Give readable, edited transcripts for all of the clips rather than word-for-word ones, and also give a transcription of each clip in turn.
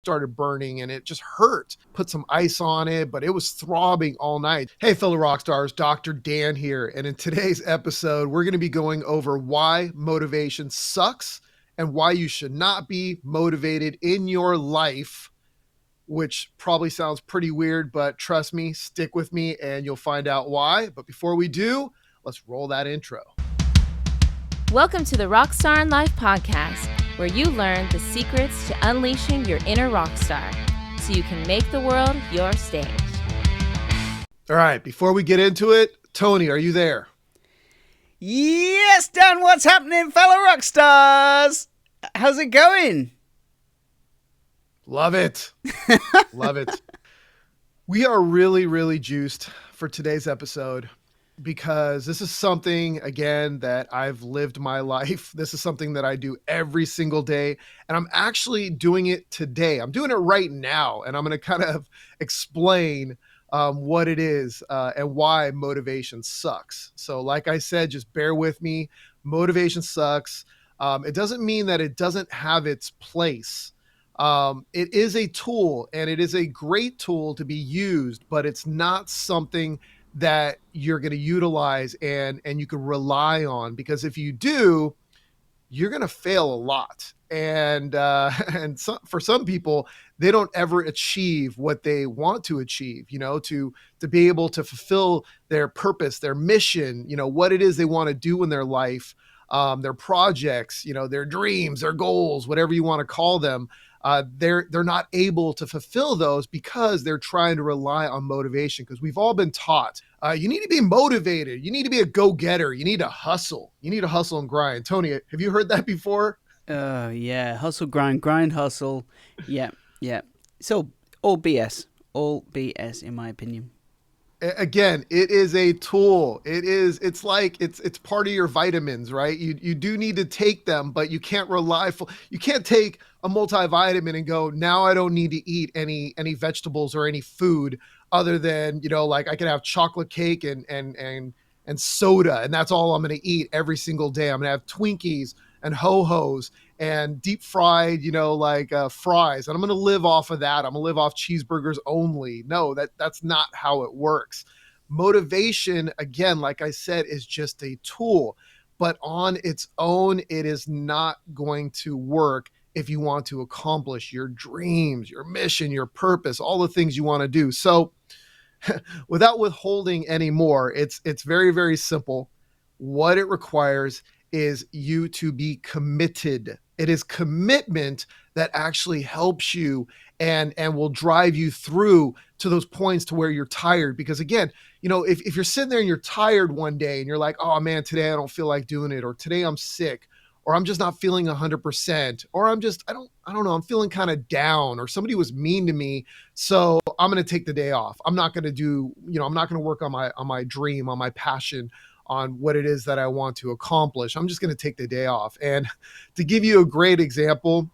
started burning and it just hurt. Put some ice on it, but it was throbbing all night. Hey, fellow rock stars, Dr. Dan here. And in today's episode, we're going to be going over why motivation sucks and why you should not be motivated in your life, which probably sounds pretty weird, but trust me, stick with me and you'll find out why. But before we do, let's roll that intro. Welcome to the RockStar in Life podcast, where you learn the secrets to unleashing your inner rock star so you can make the world your stage. All right, before we get into it, Tony, are you there? Yes, Dan, what's happening, fellow rock stars? How's it going? Love it. Love it. We are really juiced for today's episode because this is something, again, that I've lived my life. This is something that I do every single day, and I'm actually doing it today. I'm doing it right now, and I'm going to kind of explain what it is and why motivation sucks. So like I said, just bear with me. Motivation sucks. It doesn't mean that it doesn't have its place. It is a tool, and it is a great tool to be used, but it's not something that you're going to utilize and you can rely on, because if you do, you're going to fail a lot. And for some people, they don't ever achieve what they want to achieve, to be able to fulfill their purpose, their mission, what it is they want to do in their life, their projects, their dreams, their goals, whatever you want to call them. They're not able to fulfill those because they're trying to rely on motivation, because we've all been taught you need to be motivated. You need to be a go-getter. You need to hustle. You need to hustle and grind. Tony, have you heard that before? Yeah. Hustle, grind, hustle. Yeah. So all BS in my opinion. Again, it is a tool. It's like it's part of your vitamins, right? You do need to take them, but you can't you can't take a multivitamin and go, now I don't need to eat any vegetables or any food other than, like I can have chocolate cake and soda, and that's all I'm going to eat every single day. I'm going to have Twinkies and HoHos and deep fried, fries. And I'm going to live off of that. I'm going to live off cheeseburgers only. No, that's not how it works. Motivation, again, like I said, is just a tool, but on its own, it is not going to work if you want to accomplish your dreams, your mission, your purpose, all the things you want to do. So without withholding any more, it's very, very simple. What it requires is you to be committed. It is commitment that actually helps you and will drive you through to those points to where you're tired. Because again, if you're sitting there and you're tired one day and you're like, oh man, today I don't feel like doing it, or today I'm sick, or I'm just not feeling 100%, or I don't know, I'm feeling kind of down, or somebody was mean to me, so I'm going to take the day off. I'm not going to do, I'm not going to work on my dream, on my passion, on what it is that I want to accomplish. I'm just going to take the day off. And to give you a great example,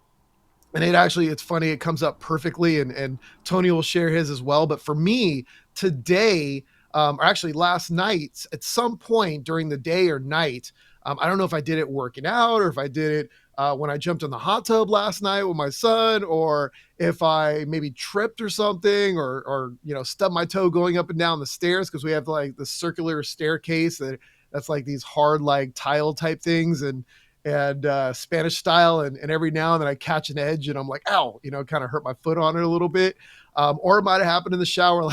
and it's funny, it comes up perfectly, and Tony will share his as well. But for me today, or actually last night, at some point during the day or night, I don't know if I did it working out, or if I did it when I jumped in the hot tub last night with my son, or if I maybe tripped or something, or stubbed my toe going up and down the stairs, because we have like the circular staircase that's like these hard like tile type things and Spanish style, and every now and then I catch an edge and I'm like, ow, kind of hurt my foot on it a little bit, or it might have happened in the shower.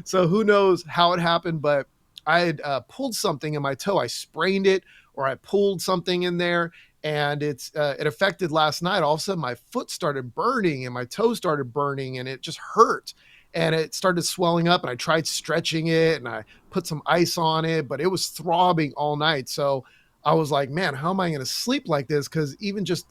So who knows how it happened, but I had pulled something in my toe. I sprained it, or I pulled something in there, and it affected last night. All of a sudden my foot started burning and my toe started burning, and it just hurt. And it started swelling up, and I tried stretching it and I put some ice on it, but it was throbbing all night. So I was like, man, how am I going to sleep like this? Because even just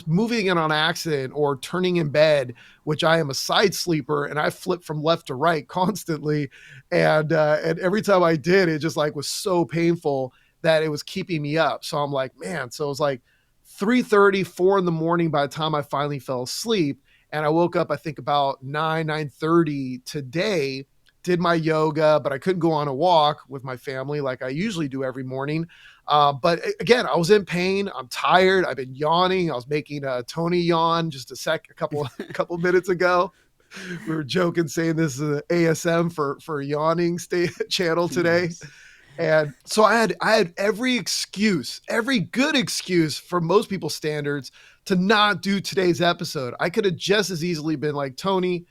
moving it on accident or turning in bed, which I am a side sleeper and I flip from left to right constantly. And every time I did, it just like was so painful that it was keeping me up. So I'm like, man, so it was like 3:30, 4 in the morning by the time I finally fell asleep. And I woke up, I think about 9:30 today, did my yoga, but I couldn't go on a walk with my family like I usually do every morning. But again, I was in pain. I'm tired. I've been yawning. I was making Tony yawn just a couple minutes ago. We were joking, saying this is an ASM for yawning channel today. Nice. And so I had every good excuse for most people's standards to not do today's episode. I could have just as easily been like, Tony,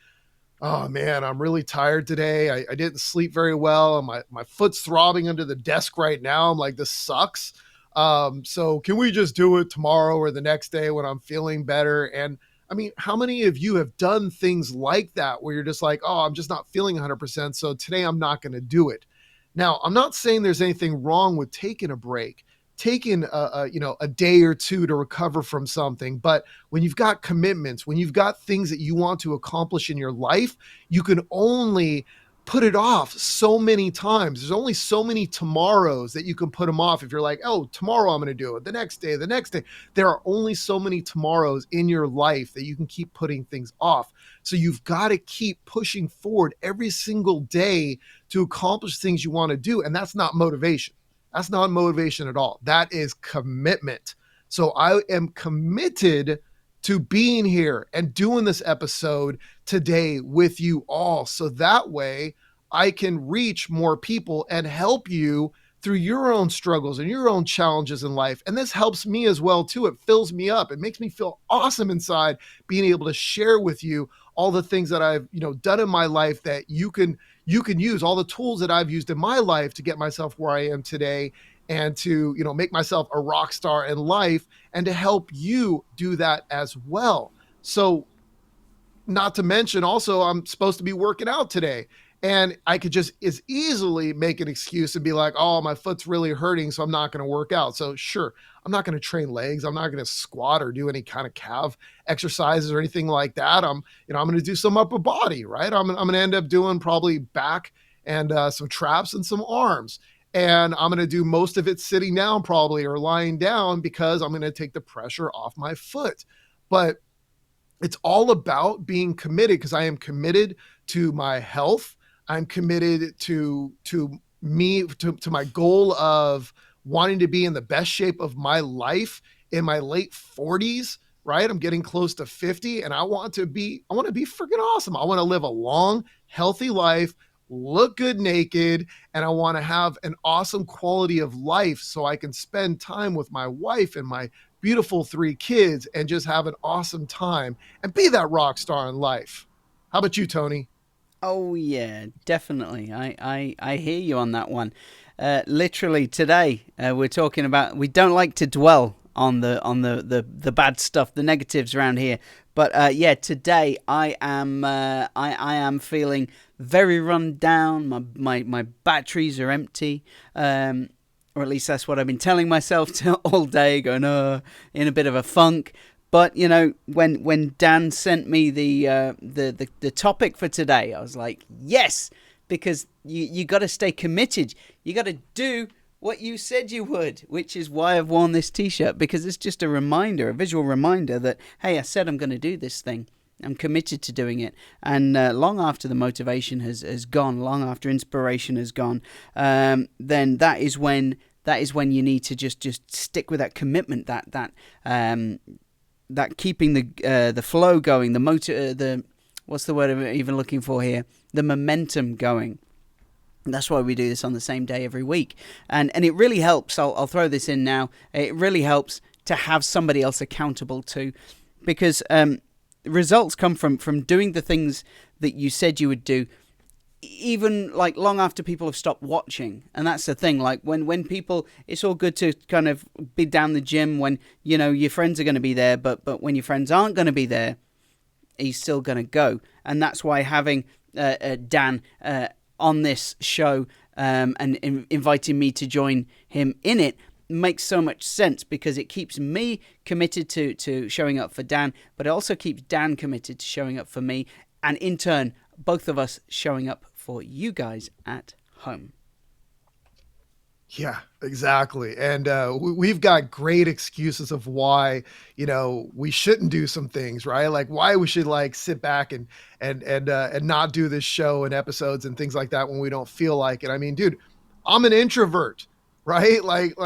oh man, I'm really tired today. I didn't sleep very well. And my foot's throbbing under the desk right now. I'm like, this sucks. So can we just do it tomorrow or the next day when I'm feeling better? And I mean, how many of you have done things like that where you're just like, oh, I'm just not feeling 100%. So today I'm not going to do it. Now, I'm not saying there's anything wrong with taking a break, taking a day or two to recover from something. But when you've got commitments, when you've got things that you want to accomplish in your life, you can only put it off so many times. There's only so many tomorrows that you can put them off. If you're like, oh, tomorrow I'm going to do it, the next day. There are only so many tomorrows in your life that you can keep putting things off. So you've got to keep pushing forward every single day to accomplish things you want to do. And that's not motivation. That's not motivation at all. That is commitment. So I am committed to being here and doing this episode today with you all. So that way I can reach more people and help you through your own struggles and your own challenges in life. And this helps me as well too. It fills me up. It makes me feel awesome inside, being able to share with you all the things that I've, done in my life that you can use, all the tools that I've used in my life to get myself where I am today, and to, make myself a rock star in life, and to help you do that as well. So not to mention also, I'm supposed to be working out today, and I could just as easily make an excuse and be like, oh, my foot's really hurting, so I'm not going to work out. So sure, I'm not going to train legs. I'm not going to squat or do any kind of calf exercises or anything like that. I'm going to do some upper body, right? I'm going to end up doing probably back and some traps and some arms. And I'm going to do most of it sitting down probably, or lying down, because I'm going to take the pressure off my foot. But it's all about being committed, because I am committed to my health. I'm committed to my goal of wanting to be in the best shape of my life in my late 40s, right? I'm getting close to 50, and I want to be freaking awesome. I want to live a long, healthy life, look good naked, and I want to have an awesome quality of life so I can spend time with my wife and my beautiful 3 kids and just have an awesome time and be that rock star in life. How about you, Tony? Oh yeah, definitely. I hear you on that one. Literally today, we're talking about, we don't like to dwell on the bad stuff, the negatives around here. But yeah, today I am feeling very run down. My batteries are empty, or at least that's what I've been telling myself all day, going in a bit of a funk. But when Dan sent me the topic for today, I was like, yes, because you got to stay committed. You got to do what you said you would, which is why I've worn this t-shirt, because it's just a reminder, a visual reminder that, hey, I said I'm going to do this thing. I'm committed to doing it. And long after the motivation has gone, long after inspiration has gone, then that is when you need to just stick with that commitment, that keeping the flow going, the what's the word I'm even looking for here? The momentum going. That's why we do this on the same day every week. And it really helps. I'll throw this in now. It really helps to have somebody else accountable to, because results come from doing the things that you said you would do, even like long after people have stopped watching. And that's the thing, like when people, it's all good to kind of be down the gym when your friends are going to be there, but when your friends aren't going to be there, he's still going to go. And that's why having Dan on this show and inviting me to join him in it makes so much sense, because it keeps me committed to showing up for Dan, but it also keeps Dan committed to showing up for me, and in turn both of us showing up for you guys at home. Yeah, exactly. And we've got great excuses of why, we shouldn't do some things, right? Like why we should like sit back and not do this show and episodes and things like that when we don't feel like it. I mean, dude, I'm an introvert, right? Like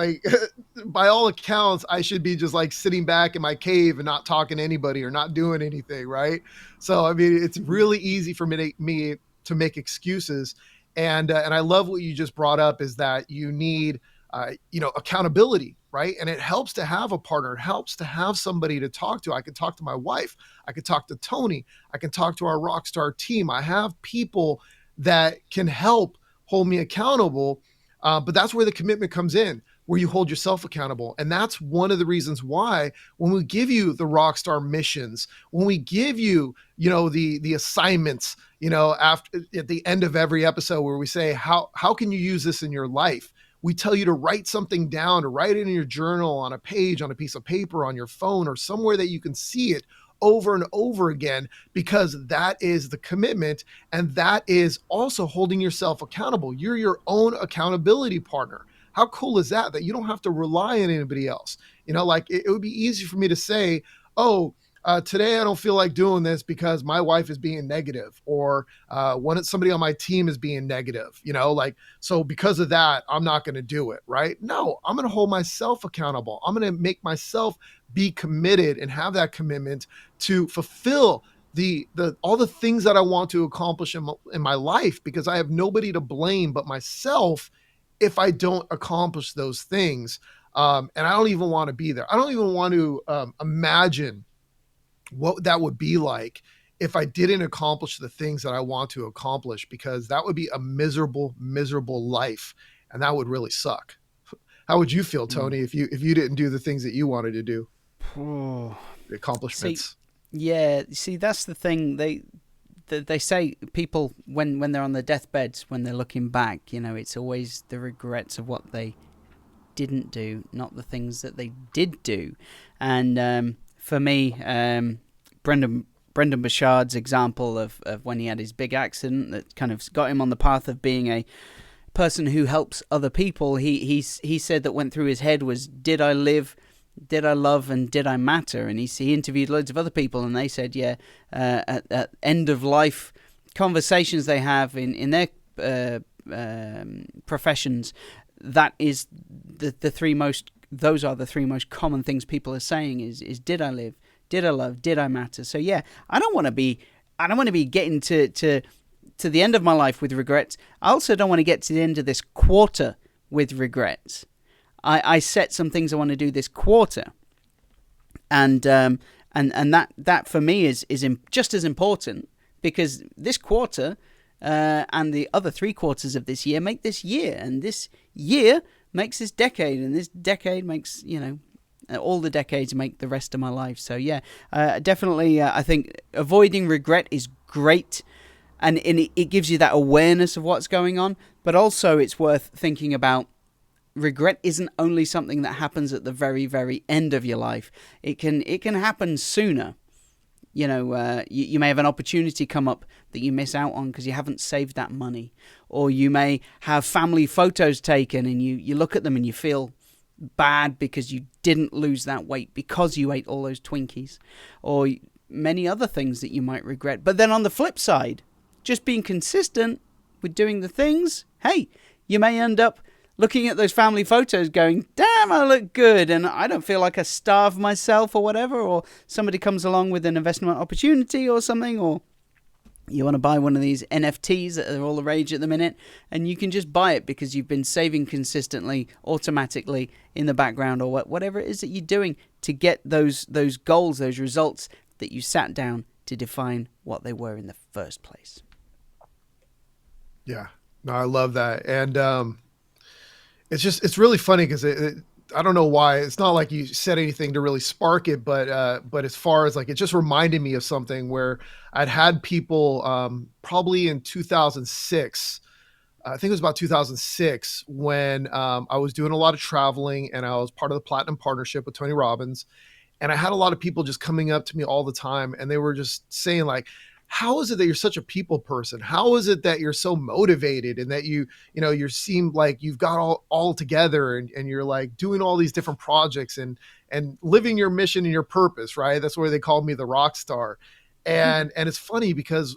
by all accounts, I should be just like sitting back in my cave and not talking to anybody or not doing anything, right? So I mean, it's really easy for me to make excuses. And I love what you just brought up is that you need accountability, right? And it helps to have a partner. It helps to have somebody to talk to. I could talk to my wife. I could talk to Tony. I can talk to our RockStar team. I have people that can help hold me accountable. But that's where the commitment comes in, where you hold yourself accountable. And that's one of the reasons why when we give you the RockStar missions, when we give you, the assignments, after at the end of every episode where we say, how can you use this in your life? We tell you to write something down, to write it in your journal, on a page, on a piece of paper, on your phone, or somewhere that you can see it over and over again, because that is the commitment. And that is also holding yourself accountable. You're your own accountability partner. How cool is that? That you don't have to rely on anybody else. Like it would be easy for me to say, oh, today I don't feel like doing this because my wife is being negative, or somebody on my team is being negative, so because of that, I'm not going to do it. Right? No, I'm going to hold myself accountable. I'm going to make myself be committed and have that commitment to fulfill all the things that I want to accomplish in my life, because I have nobody to blame but myself if I don't accomplish those things. And I don't even want to be there. I don't even want to imagine what that would be like if I didn't accomplish the things that I want to accomplish, because that would be a miserable, miserable life. And that would really suck. How would you feel, Tony, if you didn't do the things that you wanted to do? Oh. The accomplishments. See, that's the thing. They say people when they're on their deathbeds, when they're looking back, it's always the regrets of what they didn't do, not the things that they did do. And for me, Brendon Burchard's example of when he had his big accident that kind of got him on the path of being a person who helps other people. He said that went through his head was, did I live, did I love, and did I matter? And he interviewed loads of other people, and they said, yeah, at end of life conversations they have in their professions, that is the three most. Those are the three most common things people are saying is did I live, did I love, did I matter? So yeah, I don't want to be getting to the end of my life with regrets. I also don't want to get to the end of this quarter with regrets. I set some things I want to do this quarter, and that for me is just as important, because this quarter and the other 3 quarters of this year make this year, and this year makes this decade, and this decade makes, all the decades make the rest of my life. So yeah, definitely I think avoiding regret is great, and it gives you that awareness of what's going on, but also it's worth thinking about regret isn't only something that happens at the very, very end of your life. It can happen sooner. You may have an opportunity come up that you miss out on because you haven't saved that money. Or you may have family photos taken and you look at them and you feel bad because you didn't lose that weight because you ate all those Twinkies. Or many other things that you might regret. But then on the flip side, just being consistent with doing the things, hey, you may end up looking at those family photos going, damn, I look good, and I don't feel like I starve myself or whatever, or somebody comes along with an investment opportunity or something, or you want to buy one of these NFTs that are all the rage at the minute, and you can just buy it because you've been saving consistently, automatically in the background, or whatever it is that you're doing to get those goals, those results that you sat down to define what they were in the first place. Yeah, no, I love that. And it's really funny because I don't know why. It's not like you said anything to really spark it, but as far as like, it just reminded me of something where I'd had people probably in 2006. I think it was about 2006 when I was doing a lot of traveling and I was part of the Platinum Partnership with Tony Robbins. And I had a lot of people just coming up to me all the time, and they were just saying like, how is it that you're such a people person? How is it that you're so motivated and that you seem like you've got all together and you're like doing all these different projects and living your mission and your purpose, right? That's why they called me the rock star. And it's funny because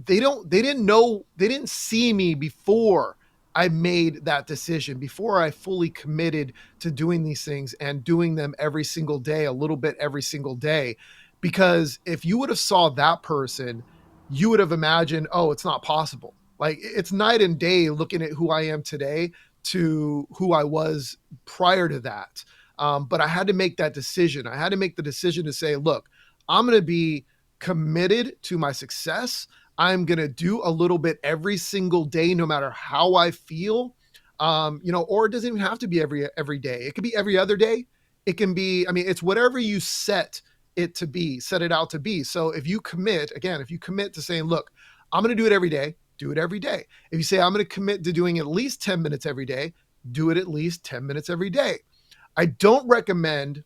they didn't see me before I made that decision, before I fully committed to doing these things and doing them every single day, a little bit every single day. Because if you would have saw that person, you would have imagined, oh, it's not possible. Like, it's night and day looking at who I am today to who I was prior to that. But I had to make that decision. I had to make the decision to say, look, I'm going to be committed to my success. I'm going to do a little bit every single day, no matter how I feel. Or it doesn't even have to be every day. It could be every other day. It can be, it's whatever you set it out to be. So if you commit to saying, look, I'm going to do it every day, do it every day. If you say, I'm going to commit to doing at least 10 minutes every day, do it at least 10 minutes every day. I don't recommend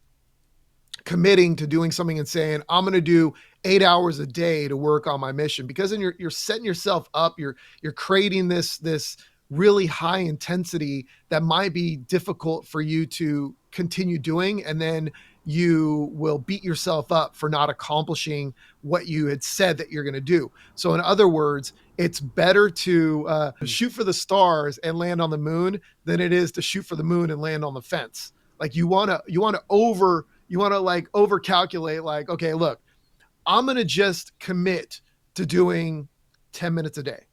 committing to doing something and saying, I'm going to do 8 hours a day to work on my mission, because then you're setting yourself up. You're creating this really high intensity that might be difficult for you to continue doing. And then you will beat yourself up for not accomplishing what you had said that you're going to do. So in other words, it's better to shoot for the stars and land on the moon than it is to shoot for the moon and land on the fence. Like you want to over calculate, like, okay, look, I'm going to just commit to doing 10 minutes a day,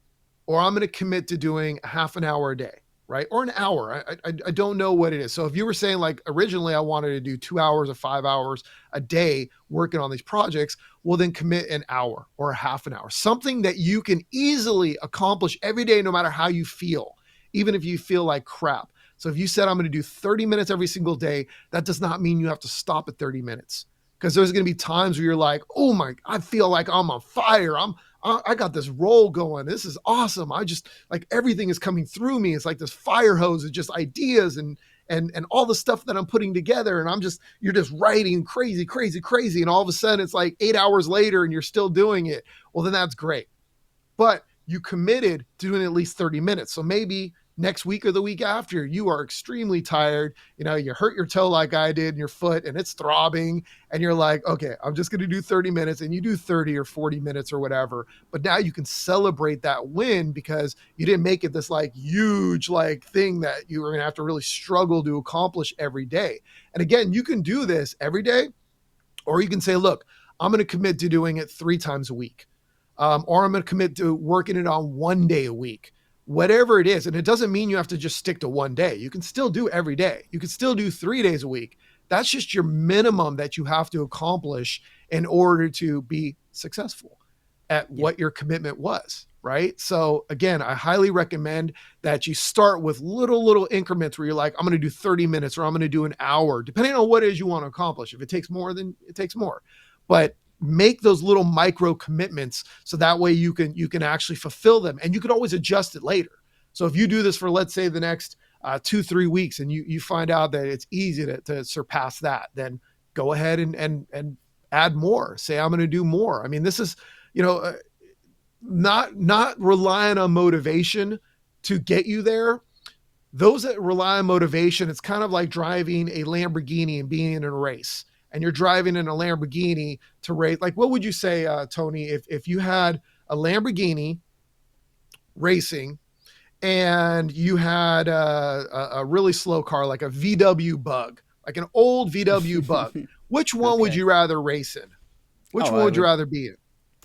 or I'm going to commit to doing a half an hour a day, right? Or an hour. I don't know what it is. So if you were saying, like, originally I wanted to do 2 hours or 5 hours a day working on these projects, well, then commit an hour or a half an hour, something that you can easily accomplish every day, no matter how you feel, even if you feel like crap. So if you said, I'm going to do 30 minutes every single day, that does not mean you have to stop at 30 minutes. Because there's going to be times where you're like, oh my, I feel like I'm on fire. I got this roll going. This is awesome. I just, like, everything is coming through me. It's like this fire hose of just ideas and all the stuff that I'm putting together. And you're just writing crazy. And all of a sudden it's like 8 hours later and you're still doing it. Well, then that's great. But you committed to doing at least 30 minutes. So maybe next week or the week after, you are extremely tired. You hurt your toe like I did in your foot and it's throbbing. And you're like, okay, I'm just going to do 30 minutes. And you do 30 or 40 minutes or whatever. But now you can celebrate that win because you didn't make it this like huge like thing that you were going to have to really struggle to accomplish every day. And again, you can do this every day, or you can say, look, I'm going to commit to doing it 3 times a week. Or I'm going to commit to working it on 1 day a week. Whatever it is. And it doesn't mean you have to just stick to 1 day. You can still do every day. You can still do 3 days a week. That's just your minimum that you have to accomplish in order to be successful at what your commitment was, right? So again, I highly recommend that you start with little increments where you're like, I'm going to do 30 minutes or I'm going to do an hour, depending on what it is you want to accomplish. If it takes more, then it takes more. But make those little micro commitments so that way you can actually fulfill them, and you can always adjust it later. So if you do this for, let's say, the next 2-3 weeks and you find out that it's easy to surpass that, then go ahead and add more. Say, I'm going to do more. I mean, this is, not relying on motivation to get you there. Those that rely on motivation, it's kind of like driving a Lamborghini and being in a race. And you're driving in a Lamborghini to race. Like, what would you say, Tony, if you had a Lamborghini racing and you had a really slow car, like a VW Bug, like an old VW Bug, which one would you rather race in? Which one would you rather be in?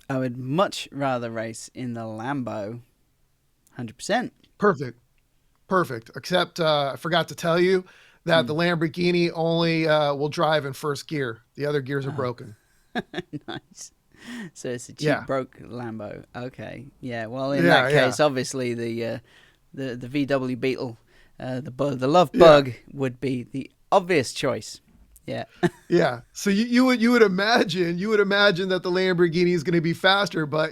I would much rather race in the Lambo. 100%. Perfect. Except I forgot to tell you that the Lamborghini only will drive in first gear. The other gears are broken. Nice. So it's a cheap broke Lambo. Okay. Yeah. Well, in that case, obviously the VW Beetle, the Love Bug would be the obvious choice. Yeah. Yeah. So you would imagine that the Lamborghini is going to be faster, but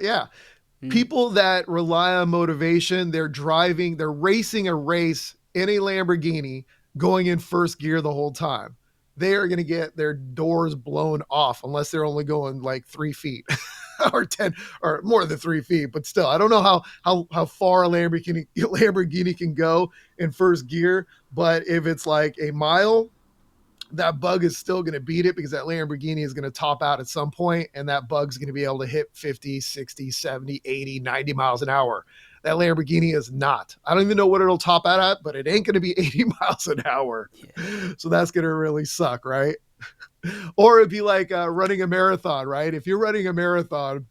people that rely on motivation, they're racing a race in a Lamborghini, going in first gear the whole time. They are going to get their doors blown off unless they're only going like 3 feet. or 10 or more than 3 feet, but still, I don't know how far a Lamborghini can go in first gear, but if it's like a mile, that bug is still going to beat it because that Lamborghini is going to top out at some point, and that bug's going to be able to hit 50, 60, 70, 80, 90 miles an hour. That Lamborghini is not. I don't even know what it'll top out at, but it ain't going to be 80 miles an hour. Yeah. So that's going to really suck, right? Or it'd be like running a marathon, right? If you're running a marathon,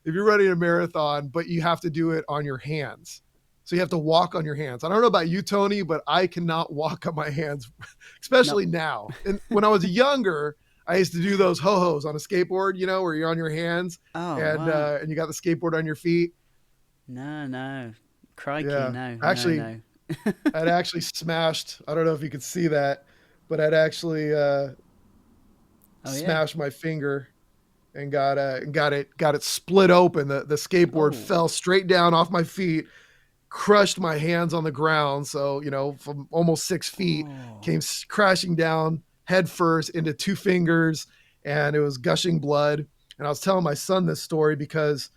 but you have to do it on your hands. So you have to walk on your hands. I don't know about you, Tony, but I cannot walk on my hands, especially now. And when I was younger, I used to do those HoHos on a skateboard, where you're on your hands and you got the skateboard on your feet. No. Crikey, yeah. no. Actually, no. I'd actually smashed, I don't know if you could see that, but I'd actually smashed my finger and got it split open. The skateboard fell straight down off my feet, crushed my hands on the ground. So, from almost 6 feet, came crashing down head first into 2 fingers, and it was gushing blood. And I was telling my son this story because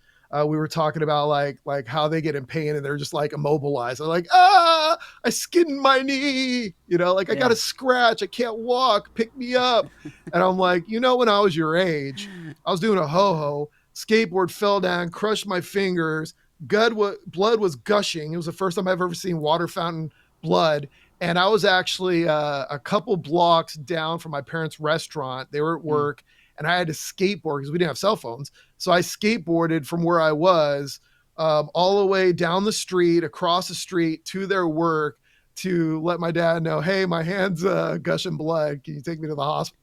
we were talking about like how they get in pain and they're just like immobilized. They're like, I skinned my knee, I got a scratch. I can't walk. Pick me up. And I'm like, when I was your age, I was doing a HoHo, skateboard fell down, crushed my fingers. Blood was gushing. It was the first time I've ever seen water fountain blood. And I was actually a couple blocks down from my parents' restaurant. They were at work. And I had to skateboard because we didn't have cell phones. So I skateboarded from where I was all the way down the street, across the street to their work to let my dad know, hey, my hand's gushing blood. Can you take me to the hospital?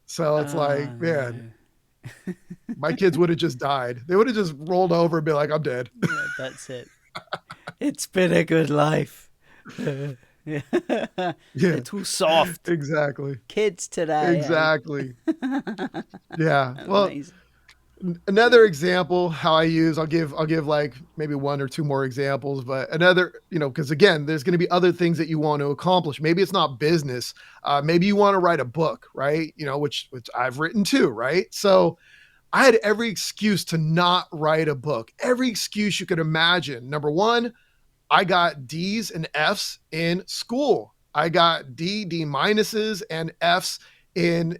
So it's man, my kids would have just died. They would have just rolled over and be like, I'm dead. Yeah, that's it. It's been a good life. Yeah. They're too soft. Exactly. Kids today. Exactly. Yeah. Well, Amazing. Another example I'll give like maybe 1 or 2 more examples, but another, because again, there's going to be other things that you want to accomplish. Maybe it's not business. Maybe you want to write a book, right? Which I've written too, right? So I had every excuse to not write a book. Every excuse you could imagine. Number 1, I got D's and F's in school. I got D minuses and F's in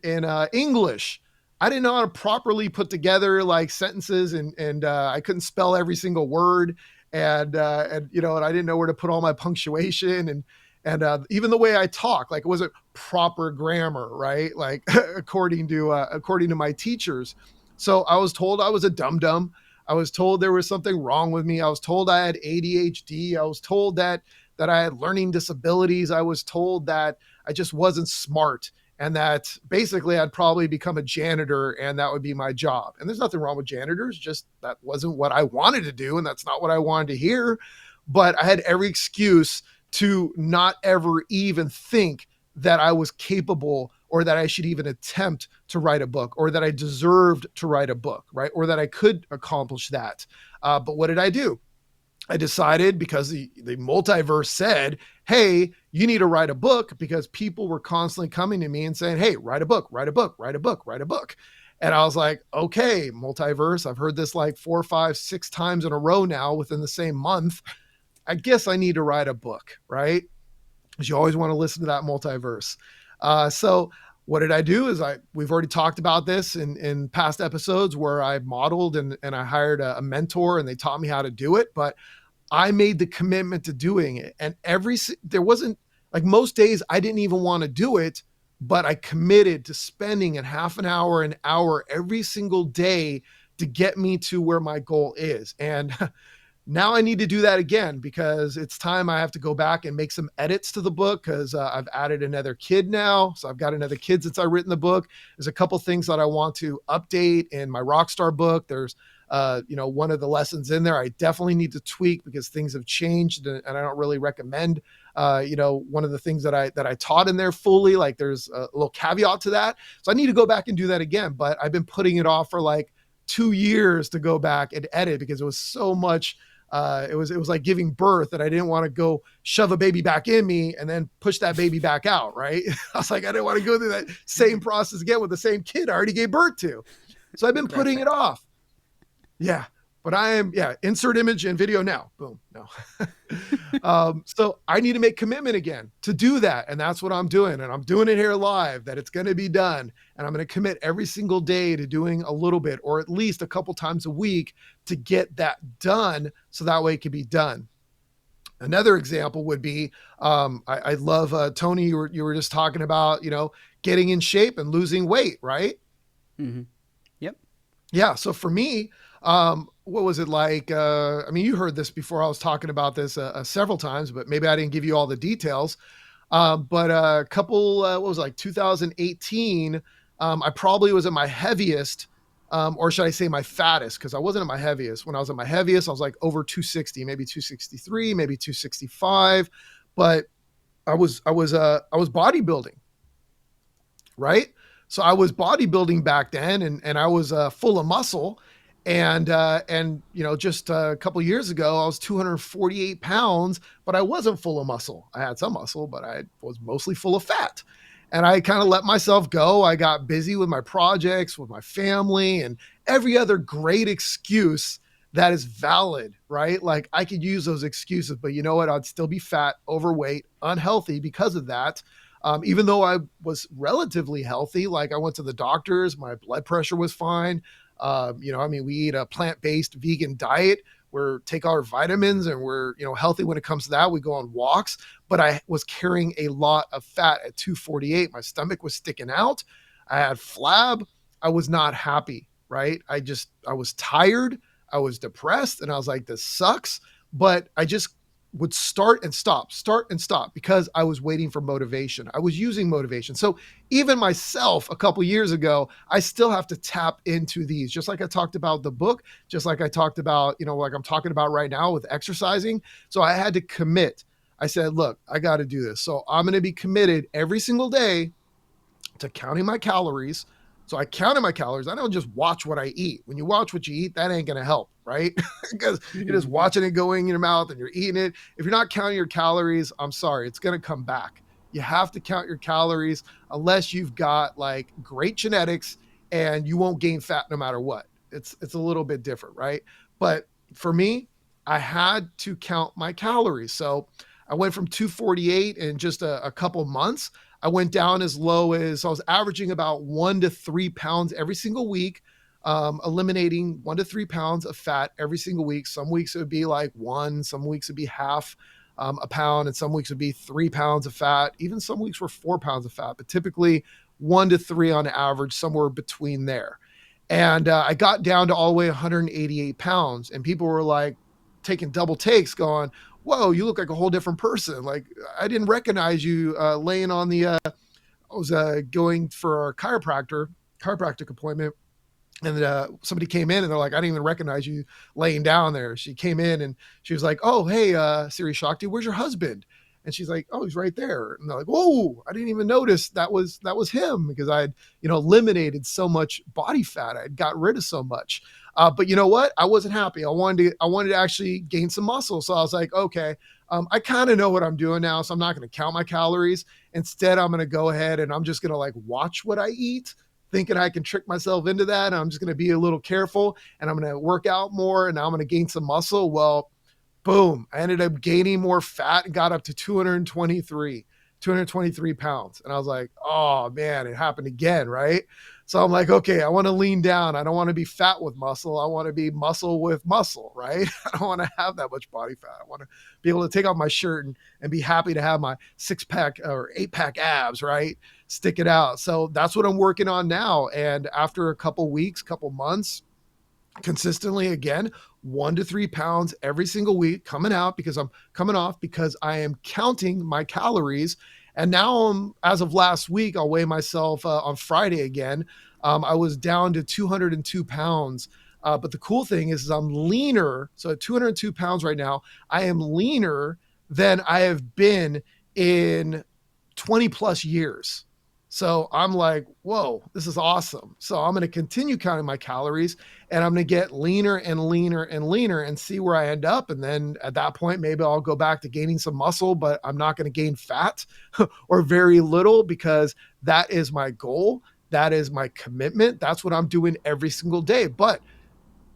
English. I didn't know how to properly put together like sentences and I couldn't spell every single word. And I didn't know where to put all my punctuation and even the way I talk, like it wasn't proper grammar, right? Like according to my teachers. So I was told I was a dum-dum. I was told there was something wrong with me. I was told I had ADHD. I was told that I had learning disabilities. I was told that I just wasn't smart and that basically I'd probably become a janitor and that would be my job. And there's nothing wrong with janitors, just that wasn't what I wanted to do and that's not what I wanted to hear. But I had every excuse to not ever even think that I was capable or that I should even attempt to write a book or that I deserved to write a book, right? Or that I could accomplish that. But what did I do? I decided because the Multiverse said, hey, you need to write a book because people were constantly coming to me and saying, hey, write a book, write a book, write a book, write a book. And I was like, okay, Multiverse, I've heard this like 4, 5, 6 times in a row now within the same month. I guess I need to write a book, right? Because you always want to listen to that Multiverse. So what did I do is we've already talked about this in past episodes where I modeled and I hired a mentor and they taught me how to do it, but I made the commitment to doing it. And there wasn't like most days I didn't even want to do it, but I committed to spending a half an hour every single day to get me to where my goal is. And now I need to do that again because it's time I have to go back and make some edits to the book because I've added another kid now. So I've got another kid since I've written the book. There's a couple things that I want to update in my RockStar book. There's, one of the lessons in there I definitely need to tweak because things have changed and I don't really recommend, one of the things that I taught in there fully, like there's a little caveat to that. So I need to go back and do that again, but I've been putting it off for like 2 years to go back and edit because it was so much. It was like giving birth that I didn't want to go shove a baby back in me and then push that baby back out. Right. I was like, I didn't want to go through that same process again with the same kid I already gave birth to. So I've been putting it Perfect. off. Yeah. But I am, insert image and video now. Boom. No. So I need to make commitment again to do that. And that's what I'm doing. And I'm doing it here live, that it's going to be done. And I'm going to commit every single day to doing a little bit, or at least a couple times a week, to get that done. So that way it can be done. Another example would be, I love, Tony, you were just talking about, getting in shape and losing weight, right? Mm-hmm. Yep. Yeah. So for me, what was it like? You heard this before. I was talking about this several times, but maybe I didn't give you all the details. But a couple, what was it, like 2018, I probably was at my heaviest, or should I say my fattest? Because I wasn't at my heaviest. When I was at my heaviest, I was like over 260, maybe 263, maybe 265. But I was bodybuilding, right? So I was bodybuilding back then, and I was full of muscle. And just a couple of years ago, I was 248 pounds, but I wasn't full of muscle. I had some muscle, but I was mostly full of fat. And I kind of let myself go. I got busy with my projects, with my family, and every other great excuse that is valid, right? Like, I could use those excuses, but you know what? I'd still be fat, overweight, unhealthy because of that. Even though I was relatively healthy, like I went to the doctors, my blood pressure was fine. We eat a plant-based vegan diet. We take our vitamins, and we're, healthy when it comes to that. We go on walks, but I was carrying a lot of fat at 248. My stomach was sticking out. I had flab. I was not happy, right? I was tired. I was depressed, and I was like, this sucks. But I just would start and stop because I was waiting for motivation. I was using motivation. So even myself a couple years ago, I still have to tap into these, just like I talked about the book, just like I talked about, like I'm talking about right now with exercising. So I had to commit. I said, look, I got to do this. So I'm going to be committed every single day to counting my calories. So I counted my calories. I don't just watch what I eat. When you watch what you eat, that ain't going to help, right? Because you're just watching it going in your mouth and you're eating it. If you're not counting your calories, I'm sorry, it's going to come back. You have to count your calories unless you've got like great genetics, and you won't gain fat no matter what. It's a little bit different, right? But for me, I had to count my calories. So I went from 248 in just a couple months. I went down as low as, I was averaging about 1 to 3 pounds every single week, eliminating 1 to 3 pounds of fat every single week. Some weeks it would be like 1, some weeks it'd be half a pound, and some weeks it'd be 3 pounds of fat. Even some weeks were 4 pounds of fat, but typically 1 to 3 on average, somewhere between there. And I got down to all the way 188 pounds, and people were like taking double takes going, whoa, you look like a whole different person. Like, I didn't recognize you laying on the, I was going for a chiropractic appointment. And somebody came in and they're like, I didn't even recognize you laying down there. She came in and she was like, oh, hey, Siri Shakti, where's your husband? And she's like, oh, he's right there. And they're like, whoa, I didn't even notice that was him, because I'd, eliminated so much body fat. I'd got rid of so much. But you know what? I wasn't happy. I wanted to actually gain some muscle. So I was like, okay, I kind of know what I'm doing now. So I'm not going to count my calories. Instead, I'm going to go ahead and I'm just going to like watch what I eat, thinking I can trick myself into that. And I'm just going to be a little careful, and I'm going to work out more, and now I'm going to gain some muscle. Well, boom, I ended up gaining more fat and got up to 223 pounds. And I was like, oh man, it happened again, right? So I'm like, okay, I want to lean down. I don't want to be fat with muscle. I want to be muscle with muscle, right? I don't want to have that much body fat. I want to be able to take off my shirt and be happy to have my 6-pack or 8-pack abs, right? Stick it out. So that's what I'm working on now. And after a couple weeks, couple months, consistently again, 1 to 3 pounds every single week coming out, because I'm coming off, because I am counting my calories. And now, as of last week, I'll weigh myself on Friday again. I was down to 202 pounds. But the cool thing is I'm leaner. So at 202 pounds right now, I am leaner than I have been in 20 plus years. So I'm like, whoa, this is awesome. So I'm going to continue counting my calories, and I'm going to get leaner and leaner and leaner and see where I end up. And then at that point, maybe I'll go back to gaining some muscle, but I'm not going to gain fat or very little, because that is my goal. That is my commitment. That's what I'm doing every single day. But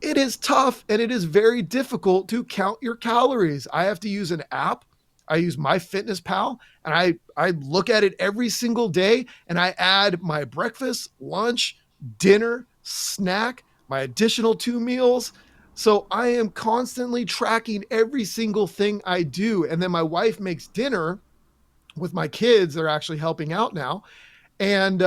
it is tough and it is very difficult to count your calories. I have to use an app. I use MyFitnessPal, and I look at it every single day, and I add my breakfast, lunch, dinner, snack, my additional 2 meals. So I am constantly tracking every single thing I do. And then my wife makes dinner with my kids. They're actually helping out now. And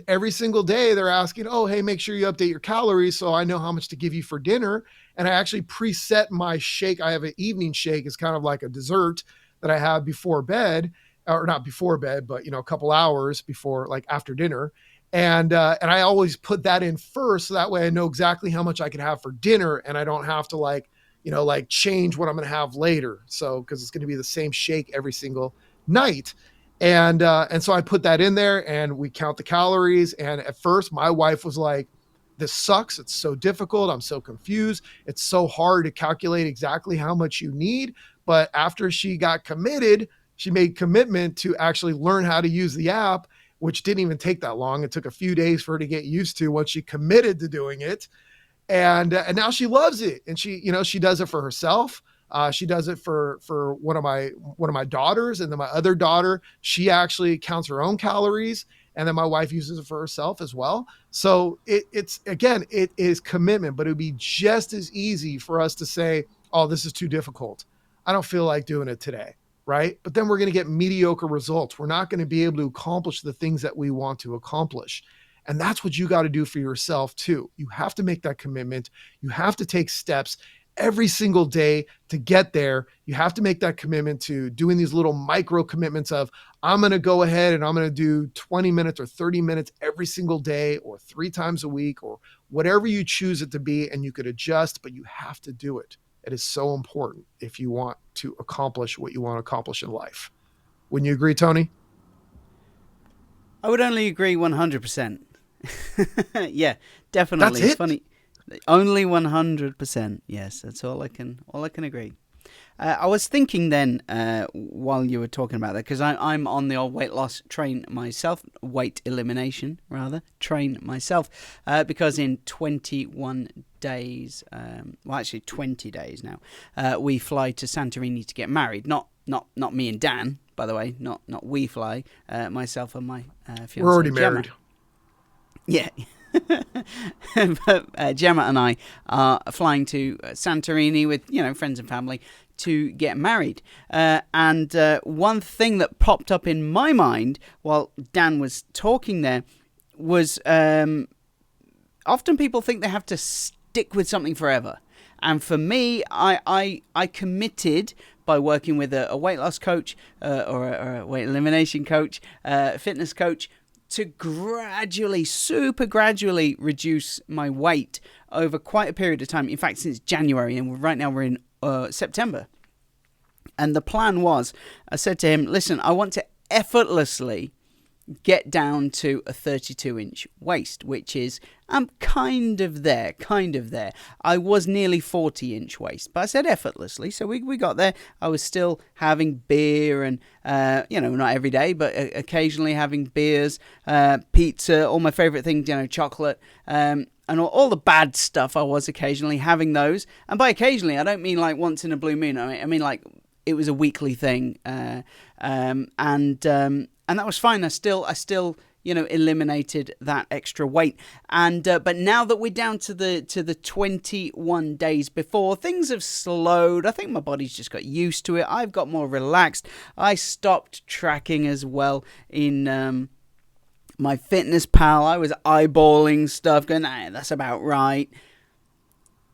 every single day they're asking, oh, hey, make sure you update your calories so I know how much to give you for dinner. And I actually preset my shake. I have an evening shake. It's kind of like a dessert that I have before bed, or not before bed, but, a couple hours before, like after dinner. And I always put that in first. So that way I know exactly how much I can have for dinner, and I don't have to change what I'm going to have later. So, cause it's going to be the same shake every single night. And so I put that in there, and we count the calories. And at first my wife was like, this sucks. It's so difficult. I'm so confused. It's so hard to calculate exactly how much you need. But after she got committed, she made commitment to actually learn how to use the app, which didn't even take that long. It took a few days for her to get used to once she committed to doing it. And now she loves it. And she does it for herself. She does it for one of my daughters, and then my other daughter, she actually counts her own calories, and then my wife uses it for herself as well. So it is commitment, but it would be just as easy for us to say, oh, this is too difficult. I don't feel like doing it today, right? But then we're going to get mediocre results. We're not going to be able to accomplish the things that we want to accomplish. And that's what you got to do for yourself too. You have to make that commitment. You have to take steps every single day to get there. You have to make that commitment to doing these little micro commitments of, I'm going to go ahead and I'm going to do 20 minutes or 30 minutes every single day, or 3 times a week, or whatever you choose it to be. And you could adjust, but you have to do it. It is so important if you want to accomplish what you want to accomplish in life. Wouldn't you agree, Tony? I would only agree 100%. Yeah, definitely. That's it's funny. Only 100%. Yes, that's all I can agree. I was thinking then, while you were talking about that, because I'm on the old weight loss train myself, weight elimination rather, train myself, because in 21 days, well actually 20 days now, we fly to Santorini to get married. Not me and Dan, by the way, not we fly, myself and my fiancée. We're already Gemma. married. Yeah. But Gemma and I are flying to Santorini with, friends and family to get married. And one thing that popped up in my mind while Dan was talking there was often people think they have to stick with something forever. And for me, I committed by working with a weight loss coach or a weight elimination coach, fitness coach, to super gradually reduce my weight over quite a period of time. In fact, since January, and right now we're in September. And the plan was, I said to him, listen, I want to effortlessly get down to a 32-inch waist, which is, I'm kind of there. I was nearly 40-inch waist, but I said effortlessly, so we got there. I was still having beer and, not every day, but occasionally having beers, pizza, all my favorite things, chocolate, and all the bad stuff. I was occasionally having those. And by occasionally, I don't mean like once in a blue moon. I mean like it was a weekly thing. And that was fine. I still, eliminated that extra weight. And but now that we're down to the 21 days before, things have slowed. I think my body's just got used to it. I've got more relaxed. I stopped tracking as well in my MyFitnessPal. I was eyeballing stuff, going, that's about right.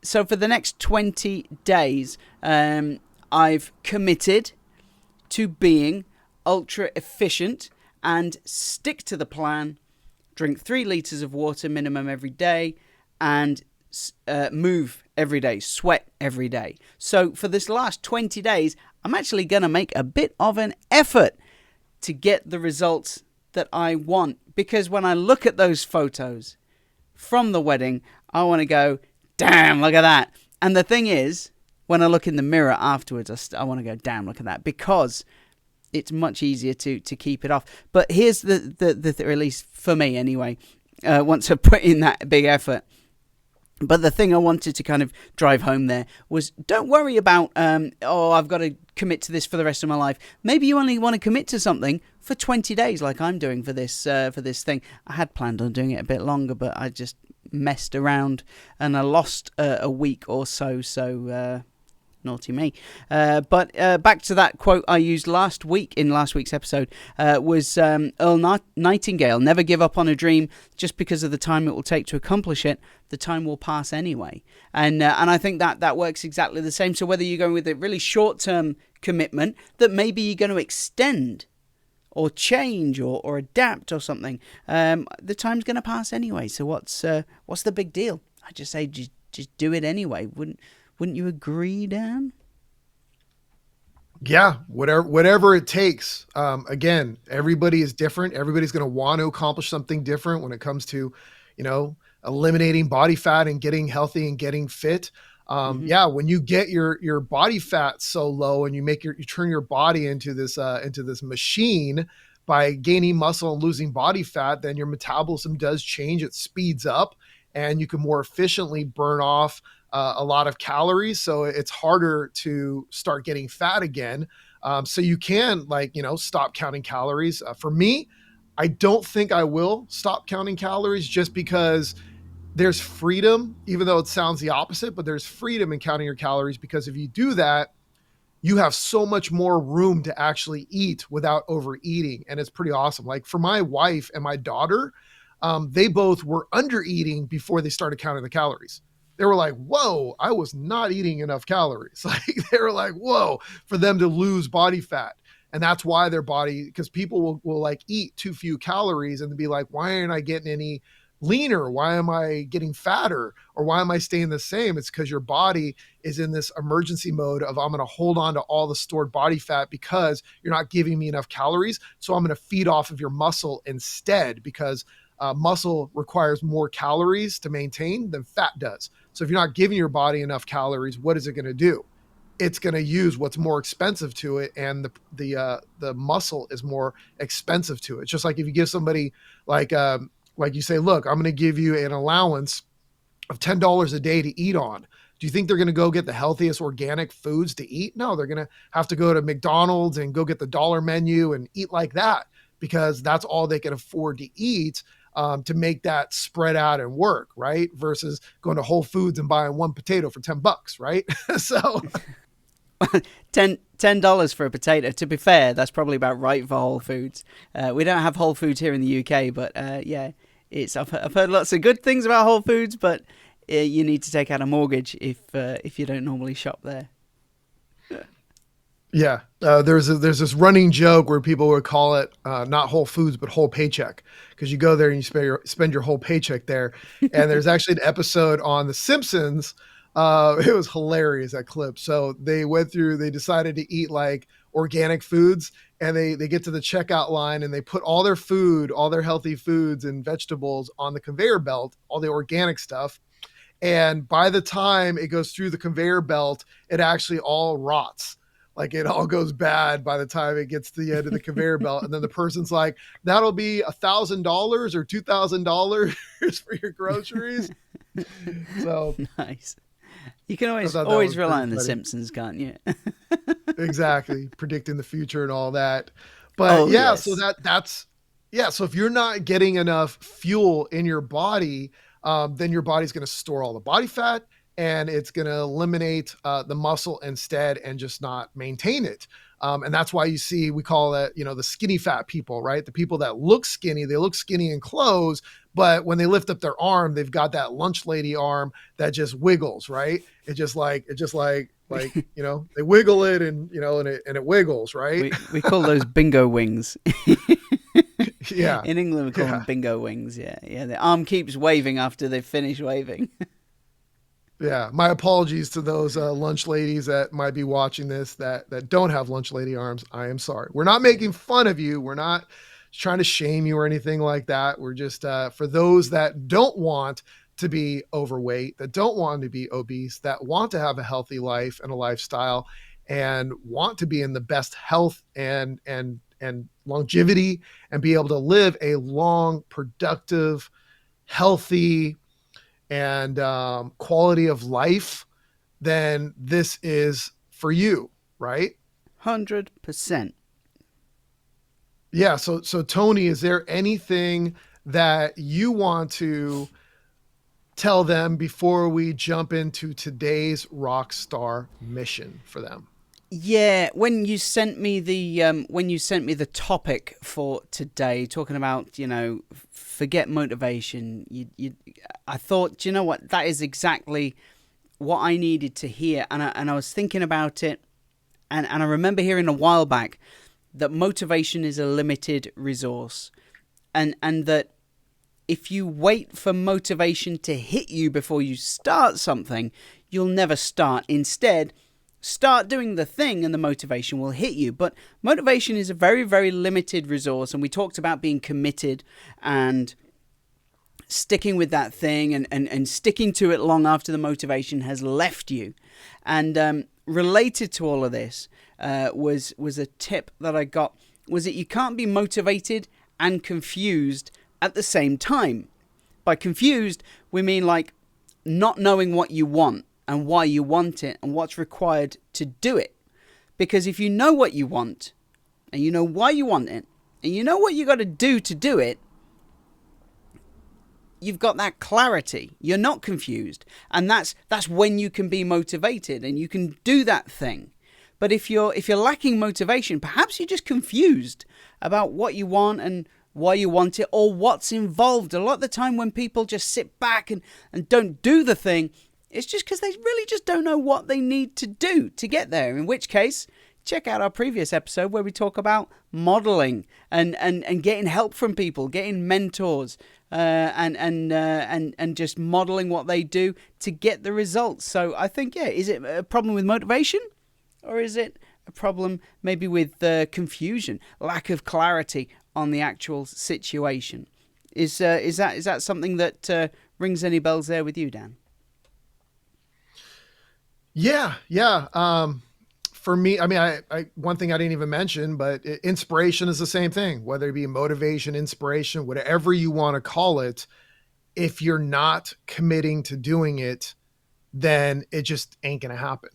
So for the next 20 days, I've committed to being ultra efficient and stick to the plan, drink 3 litres of water minimum every day, and move every day, sweat every day. So for this last 20 days, I'm actually going to make a bit of an effort to get the results that I want. Because when I look at those photos from the wedding, I want to go, damn, look at that. And the thing is, when I look in the mirror afterwards, I want to go, damn, look at that. Because it's much easier to keep it off. But here's the or at least for me anyway, once I put in that big effort. But the thing I wanted to kind of drive home there was, don't worry about, I've got to commit to this for the rest of my life. Maybe you only want to commit to something for 20 days like I'm doing for this thing. I had planned on doing it a bit longer, but I just messed around and I lost a week or so. So naughty me. But back to that quote I used last week in last week's episode was Earl Nightingale. Never give up on a dream just because of the time it will take to accomplish it. The time will pass anyway. And I think that works exactly the same. So whether you're going with a really short-term commitment that maybe you're going to extend or change or adapt or something, the time's going to pass anyway. So what's the big deal? I just say just do it anyway. Wouldn't you agree, Dan? Yeah, whatever it takes. Again, everybody is different. Everybody's going to want to accomplish something different when it comes to, eliminating body fat and getting healthy and getting fit. Yeah, when you get your body fat so low and you turn your body into this machine by gaining muscle and losing body fat, then your metabolism does change. It speeds up, and you can more efficiently burn off a lot of calories. So it's harder to start getting fat again. So you can stop counting calories. For me, I don't think I will stop counting calories just because there's freedom, even though it sounds the opposite, but there's freedom in counting your calories, because if you do that, you have so much more room to actually eat without overeating. And it's pretty awesome. Like for my wife and my daughter, they both were under eating before they started counting the calories. They were like, whoa, I was not eating enough calories. Like they were like, whoa, for them to lose body fat. And that's why their body, because people will like eat too few calories and be like, why aren't I getting any leaner? Why am I getting fatter? Or why am I staying the same? It's because your body is in this emergency mode of, I'm going to hold on to all the stored body fat because you're not giving me enough calories. So I'm going to feed off of your muscle instead, because muscle requires more calories to maintain than fat does. So if you're not giving your body enough calories, what is it going to do? It's going to use what's more expensive to it, and the muscle is more expensive to it. It's just like if you give somebody like you say, look, I'm going to give you an allowance of $10 a day to eat on. Do you think they're going to go get the healthiest organic foods to eat? No, they're going to have to go to McDonald's and go get the dollar menu and eat like that, because that's all they can afford to eat. To make that spread out and work, right? Versus going to Whole Foods and buying one potato for $10, right? So $10 for a potato. To be fair, that's probably about right for Whole Foods. We don't have Whole Foods here in the UK, but yeah, I've heard lots of good things about Whole Foods, but you need to take out a mortgage if you don't normally shop there. Yeah, there's this running joke where people would call it not Whole Foods, but whole paycheck, because you go there and you spend your whole paycheck there. And there's actually an episode on The Simpsons. It was hilarious, that clip. So they decided to eat like organic foods, and they get to the checkout line and they put all their food, all their healthy foods and vegetables on the conveyor belt, all the organic stuff. And by the time it goes through the conveyor belt, it actually all rots. Like it all goes bad by the time it gets to the end of the conveyor belt. And then the person's like, that'll be $1,000 or $2,000 for your groceries. So nice. You can always rely on The Simpsons, can't you? Exactly. Predicting the future and all that. But yes. So so if you're not getting enough fuel in your body, then your body's going to store all the body fat, and it's going to eliminate the muscle instead and just not maintain it. And that's why we call that, the skinny fat people, right? The people that look skinny, they look skinny in clothes, but when they lift up their arm, they've got that lunch lady arm that just wiggles, right? They wiggle it and it wiggles, right? We call those bingo wings. Yeah. In England, we call them bingo wings. Yeah. Yeah. The arm keeps waving after they've finished waving. Yeah, my apologies to those lunch ladies that might be watching this that don't have lunch lady arms. I am sorry. We're not making fun of you. We're not trying to shame you or anything like that. We're just for those that don't want to be overweight, that don't want to be obese, that want to have a healthy life and a lifestyle, and want to be in the best health and longevity and be able to live a long, productive, healthy, and quality of life, then this is for you, right? 100%. Yeah. So Tony, is there anything that you want to tell them before we jump into today's RockStar mission for them? Yeah, when you sent me the topic for today, talking about, forget motivation, I thought, do you know what, that is exactly what I needed to hear, and I was thinking about it, and I remember hearing a while back that motivation is a limited resource, and that if you wait for motivation to hit you before you start something, you'll never start. Instead, start doing the thing and the motivation will hit you. But motivation is a very, very limited resource. And we talked about being committed and sticking with that thing and sticking to it long after the motivation has left you. And related to all of this was a tip that I got, was that you can't be motivated and confused at the same time. By confused, we mean like not knowing what you want and why you want it and what's required to do it. Because if you know what you want and you know why you want it and you know what you got to do it, you've got that clarity. You're not confused, and that's when you can be motivated and you can do that thing. But if you're lacking motivation, perhaps you're just confused about what you want and why you want it or what's involved. A lot of the time when people just sit back and don't do the thing, it's just because they really just don't know what they need to do to get there. In which case, check out our previous episode where we talk about modeling and getting help from people, getting mentors, and just modeling what they do to get the results. So I think, is it a problem with motivation, or is it a problem maybe with confusion, lack of clarity on the actual situation? Is that something that rings any bells there with you, Dan? Yeah. For me, I mean, I one thing I didn't even mention, but inspiration is the same thing, whether it be motivation, inspiration, whatever you want to call it. If you're not committing to doing it, then it just ain't going to happen,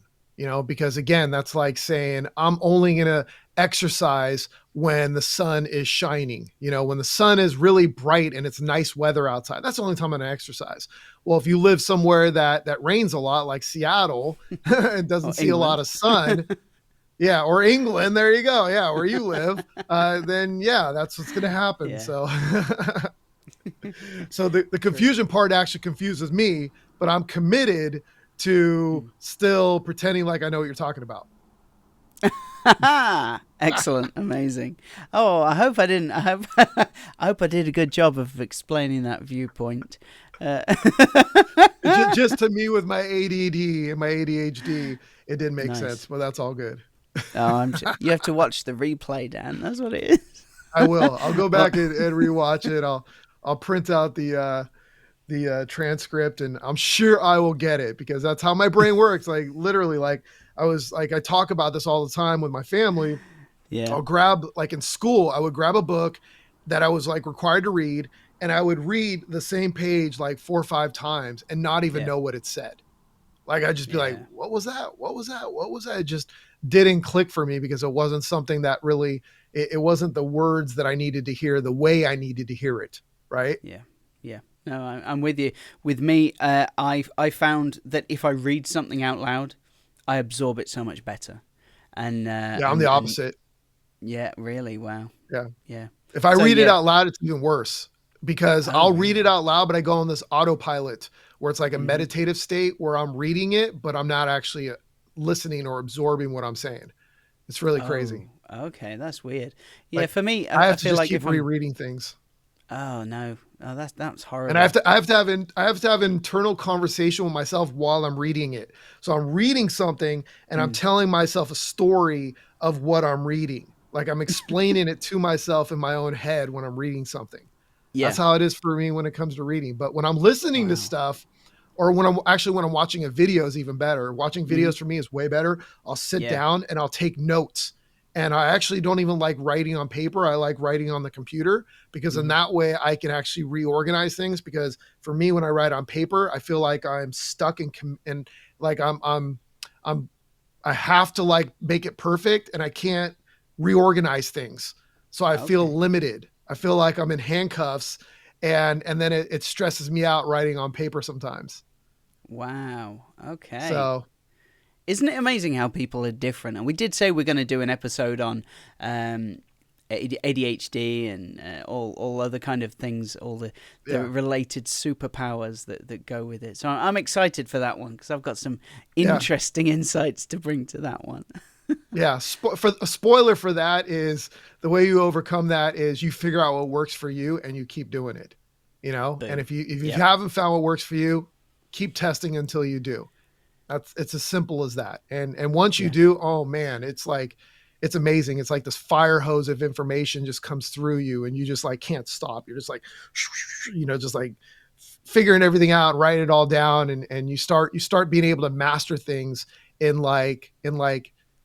because again, that's like saying I'm only going to exercise when the sun is shining, when the sun is really bright and it's nice weather outside. That's the only time I'm going to exercise. Well, if you live somewhere that rains a lot, like Seattle, and doesn't see England. A lot of sun, yeah, or England, there you go, yeah, where you live, then yeah, that's what's going to happen. Yeah. So the confusion part actually confuses me, but I'm committed to still pretending like I know what you're talking about. Excellent. Amazing. Oh, I hope I did a good job of explaining that viewpoint. Just to me with my ADD and my ADHD, it didn't make sense, but that's all good. You have to watch the replay, Dan. That's what it is. I will. I'll go back and rewatch it. I'll print out the transcript, and I'm sure I will get it, because that's how my brain works. Like literally, like I talk about this all the time with my family. Yeah. I'll grab, like in school, I would grab a book that I was like required to read, and I would read the same page like 4 or 5 times and not even know what it said. Like I'd just be like, what was that? What was that? What was that? It just didn't click for me, because it wasn't something that really, it wasn't the words that I needed to hear the way I needed to hear it. Right. Yeah. Yeah. No, I'm with you. With me, I found that if I read something out loud, I absorb it so much better. And I'm the opposite. Yeah, really? Wow. Yeah. If I read it out loud, it's even worse, because I'll read it out loud, but I go on this autopilot where it's like a meditative state where I'm reading it, but I'm not actually listening or absorbing what I'm saying. It's really crazy. Okay, that's weird. Yeah, like, for me, I have to just keep rereading things. Oh no. Oh, that's horrible. And I have to have internal conversation with myself while I'm reading it. So I'm reading something and I'm telling myself a story of what I'm reading. Like I'm explaining it to myself in my own head when I'm reading something. Yeah. That's how it is for me when it comes to reading. But when I'm listening to stuff, Or when I'm watching a video is even better. Watching videos for me is way better. I'll sit down and I'll take notes. And I actually don't even like writing on paper. I like writing on the computer because in that way I can actually reorganize things. Because for me, when I write on paper, I feel like I'm stuck and like I have to like make it perfect and I can't reorganize things. So I feel limited. I feel like I'm in handcuffs and then it stresses me out writing on paper sometimes. Wow. Okay. So isn't it amazing how people are different? And we did say we're going to do an episode on ADHD and all other kind of things, all the related superpowers that go with it. So I'm excited for that one because I've got some interesting insights to bring to that one. Yeah. For a spoiler for that is the way you overcome that is you figure out what works for you and you keep doing it, you know? And if you haven't found what works for you, keep testing until you do. It's as simple as that. And once you do, oh man, it's like, it's amazing. It's like this fire hose of information just comes through you and you just like can't stop. You're just like, you know, just like figuring everything out, write it all down. And you start being able to master things in like,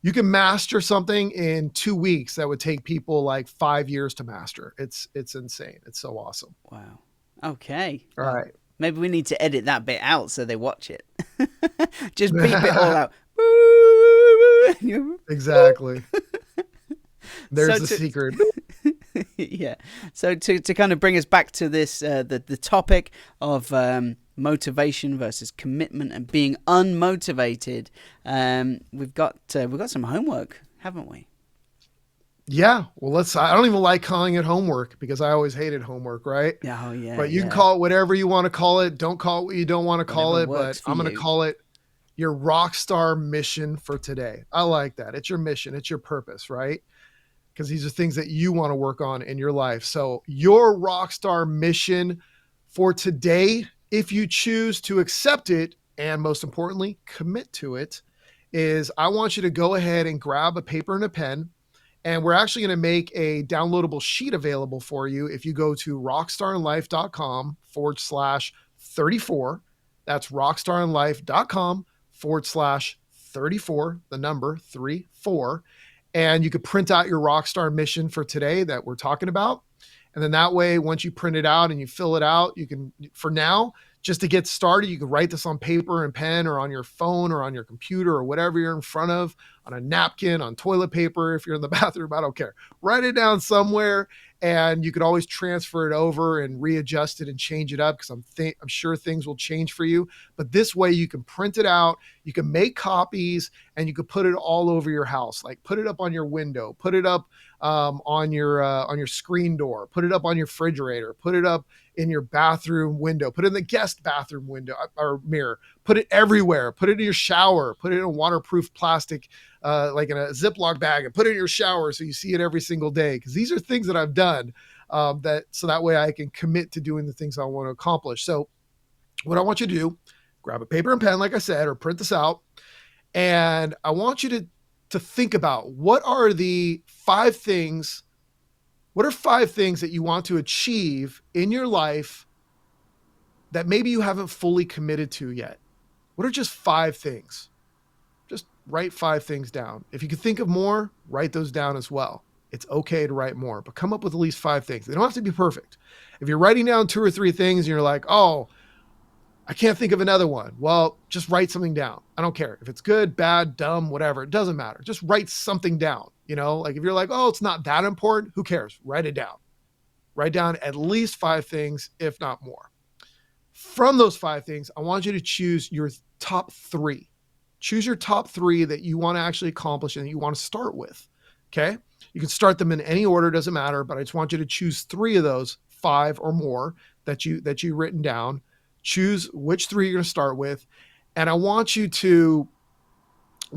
you can master something in 2 weeks that would take people like 5 years to master. It's insane. It's so awesome. Wow. Okay. All right. Maybe we need to edit that bit out so they watch it. Just beep it all out. Exactly. There's the secret. Yeah. So to kind of bring us back to this, the topic of motivation versus commitment and being unmotivated, we've got some homework, haven't we? Yeah. Well, I don't even like calling it homework because I always hated homework, right? Oh, yeah. But you can call it whatever you want to call it. Don't call it what you don't want to call it, but I'm going to call it your RockStar mission for today. I like that. It's your mission. It's your purpose, right? Because these are things that you want to work on in your life. So your RockStar mission for today, if you choose to accept it, and most importantly, commit to it, is I want you to go ahead and grab a paper and a pen. And we're actually going to make a downloadable sheet available for you if you go to rockstarlife.com/34. That's rockstarlife.com/34, the number 34. And you could print out your Rockstar mission for today that we're talking about. And then that way, once you print it out and you fill it out, you can, for now, just to get started, you can write this on paper and pen or on your phone or on your computer or whatever you're in front of, on a napkin, on toilet paper. If you're in the bathroom, I don't care. Write it down somewhere and you could always transfer it over and readjust it and change it up because I'm sure things will change for you. But this way you can print it out, you can make copies, and you can put it all over your house. Like put it up on your window, put it up on your screen door, put it up on your refrigerator, put it up in your bathroom window, put it in the guest bathroom window or mirror, put it everywhere, put it in your shower, put it in a waterproof plastic, like in a Ziploc bag, and put it in your shower so you see it every single day. Because these are things that I've done so that way I can commit to doing the things I want to accomplish. So what I want you to do, grab a paper and pen, like I said, or print this out. And I want you to think about what are 5 things that you want to achieve in your life that maybe you haven't fully committed to yet. What are just 5 things? Just write 5 things down. If you can think of more, write those down as well. It's okay to write more, but come up with at least 5 things. They don't have to be perfect. If you're writing down 2 or 3 things and you're like, oh, I can't think of another one. Well, just write something down. I don't care if it's good, bad, dumb, whatever. It doesn't matter. Just write something down. You know, like if you're like, oh, it's not that important, who cares? Write it down. Write down at least 5 things, if not more. From those 5 things, I want you to choose your top 3. Choose your top 3 that you want to actually accomplish and that you want to start with. Okay. You can start them in any order, doesn't matter, but I just want you to choose 3 of those, 5 or more that you've written down. Choose which 3 you're going to start with. And I want you to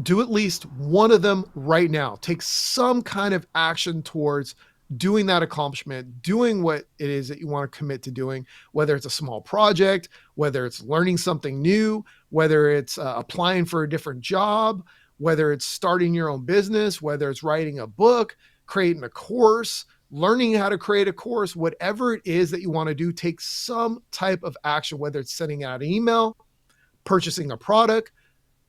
do at least one of them right now. Take some kind of action towards doing that accomplishment, doing what it is that you want to commit to doing, whether it's a small project, whether it's learning something new, whether it's applying for a different job, whether it's starting your own business, whether it's writing a book, creating a course, learning how to create a course, whatever it is that you want to do, take some type of action, whether it's sending out an email, purchasing a product,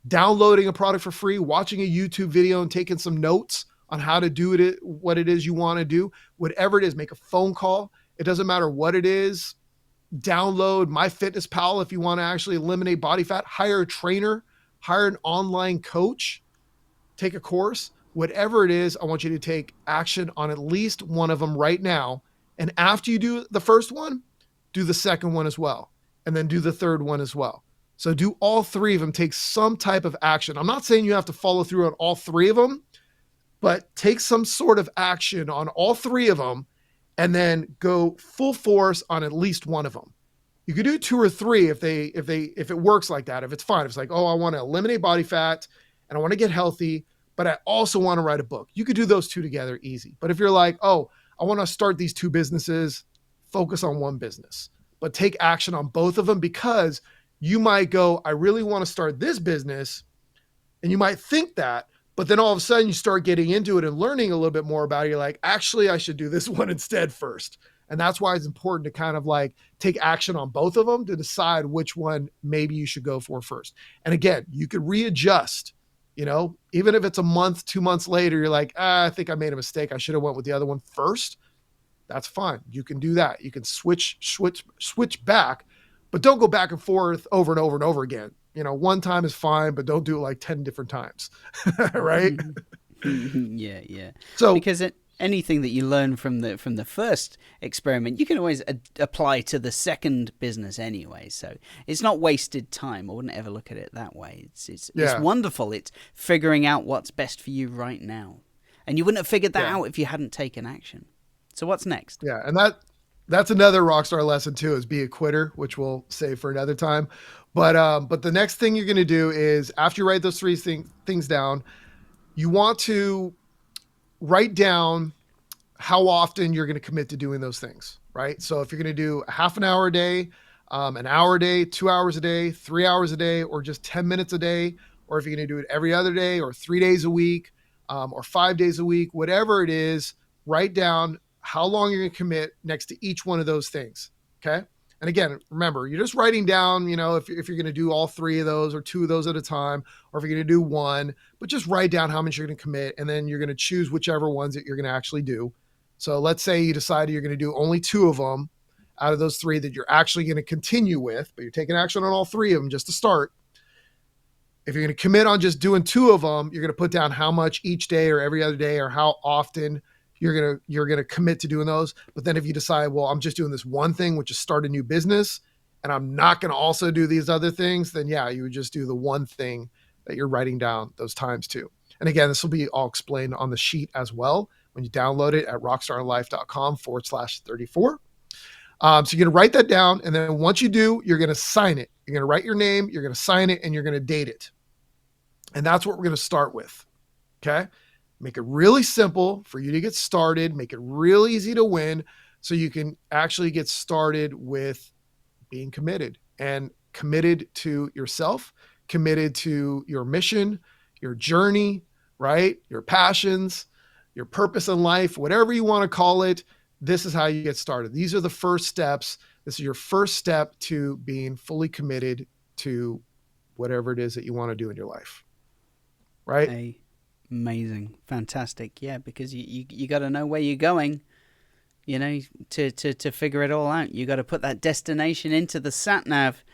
downloading a product for free, watching a YouTube video and taking some notes on how to do it, what it is you want to do, whatever it is, make a phone call. It doesn't matter what it is. Download MyFitnessPal if you want to actually eliminate body fat, hire a trainer, hire an online coach, take a course, whatever it is. I want you to take action on at least one of them right now. And after you do the first one, do the second one as well. And then do the third one as well. So do all three of them, take some type of action. I'm not saying you have to follow through on all three of them, but take some sort of action on all three of them and then go full force on at least one of them. You could do 2 or 3 if it works like that. If it's fine, if it's like, oh, I want to eliminate body fat and I want to get healthy, but I also want to write a book. You could do those 2 together easy. But if you're like, oh, I want to start these 2 businesses, focus on one business, but take action on both of them, because you might go, I really want to start this business. And you might think that, but then all of a sudden you start getting into it and learning a little bit more about it. You're like, actually, I should do this one instead first. And that's why it's important to kind of like take action on both of them to decide which one maybe you should go for first. And again, you could readjust, even if it's a month, 2 months later, you're like, I think I made a mistake. I should have went with the other one first. That's fine. You can do that. You can switch back, but don't go back and forth over and over and over again. One time is fine, but don't do it like 10 different times. Right? Yeah. So because anything that you learn from the first experiment, you can always apply to the second business anyway. So it's not wasted time. I wouldn't ever look at it that way. It's wonderful. It's figuring out what's best for you right now. And you wouldn't have figured that out if you hadn't taken action. So what's next? Yeah, and that's another RockStar lesson too, is be a quitter, which we'll save for another time. But the next thing you're going to do is, after you write those 3 things down, you want to write down how often you're going to commit to doing those things, right? So if you're going to do a half an hour a day, an hour a day, 2 hours a day, 3 hours a day, or just 10 minutes a day, or if you're going to do it every other day or 3 days a week, or 5 days a week, whatever it is, write down how long you're going to commit next to each one of those things. Okay. And again, remember, you're just writing down, if you're going to do all 3 of those or 2 of those at a time, or if you're going to do one, but just write down how much you're going to commit. And then you're going to choose whichever ones that you're going to actually do. So let's say you decided you're going to do only 2 of them out of those 3 that you're actually going to continue with, but you're taking action on all 3 of them just to start. If you're going to commit on just doing 2 of them, you're going to put down how much each day or every other day, or how often you're going to commit to doing those. But then if you decide, well, I'm just doing this one thing, which is start a new business, and I'm not going to also do these other things, then you would just do the one thing that you're writing down those times to. And again, this will be all explained on the sheet as well when you download it at rockstarlife.com/34. So you're going to write that down. And then once you do, you're going to sign it. You're going to write your name, you're going to sign it, and you're going to date it. And that's what we're going to start with. Okay. Make it really simple for you to get started. Make it real easy to win, so you can actually get started with being committed, and committed to yourself, committed to your mission, your journey, right? Your passions, your purpose in life, whatever you want to call it. This is how you get started. These are the first steps. This is your first step to being fully committed to whatever it is that you want to do in your life. Right? Amazing. Fantastic. Yeah, because you got to know where you're going, to figure it all out. You got to put that destination into the sat nav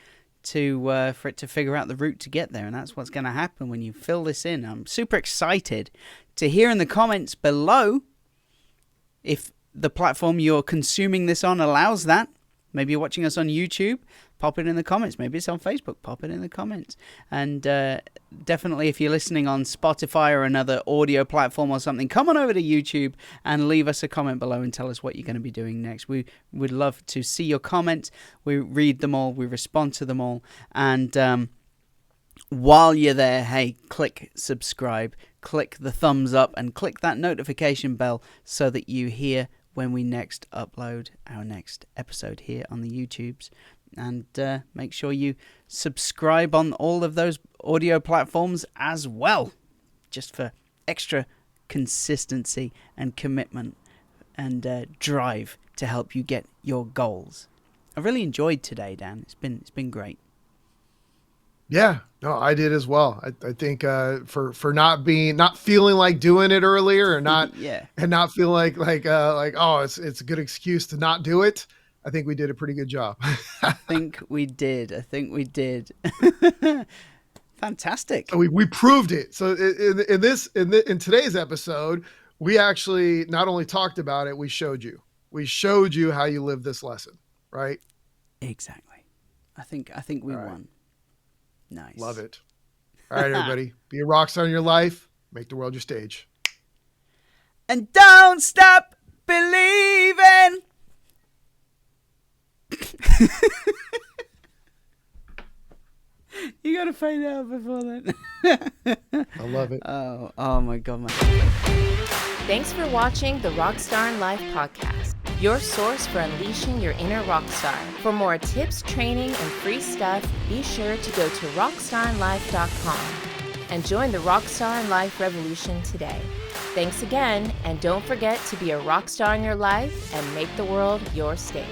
for it to figure out the route to get there. And that's what's going to happen when you fill this in. I'm super excited to hear in the comments below if the platform you're consuming this on allows that. Maybe you're watching us on YouTube, pop it in the comments. Maybe it's on Facebook, pop it in the comments. And definitely if you're listening on Spotify or another audio platform or something, come on over to YouTube and leave us a comment below and tell us what you're going to be doing next. We would love to see your comments. We read them all. We respond to them all. And while you're there, hey, click subscribe, click the thumbs up, and click that notification bell so that you hear when we next upload our next episode here on the YouTubes. And make sure you subscribe on all of those audio platforms as well, just for extra consistency and commitment and drive to help you get your goals. I really enjoyed today, Dan. It's been great. Yeah, no, I did as well. I think for not feeling like doing it earlier, or not Yeah. and not feel like oh, it's a good excuse to not do it. I think we did a pretty good job. I think we did. Fantastic. So we proved it. So in today's episode, we actually not only talked about it, we showed you. We showed you how you live this lesson, right? Exactly. I think we won. Nice. Love it. All right, everybody. Be a rock star in your life. Make the world your stage. And don't stop believing. You gotta find out before then. I love it. Oh my God, man. Thanks for watching the Rockstar in Life podcast, your source for unleashing your inner rock star. For more tips, training, and free stuff, be sure to go to rockstarinlife.com and join the Rockstar in Life revolution today. Thanks again, and don't forget to be a rock star in your life and make the world your stage.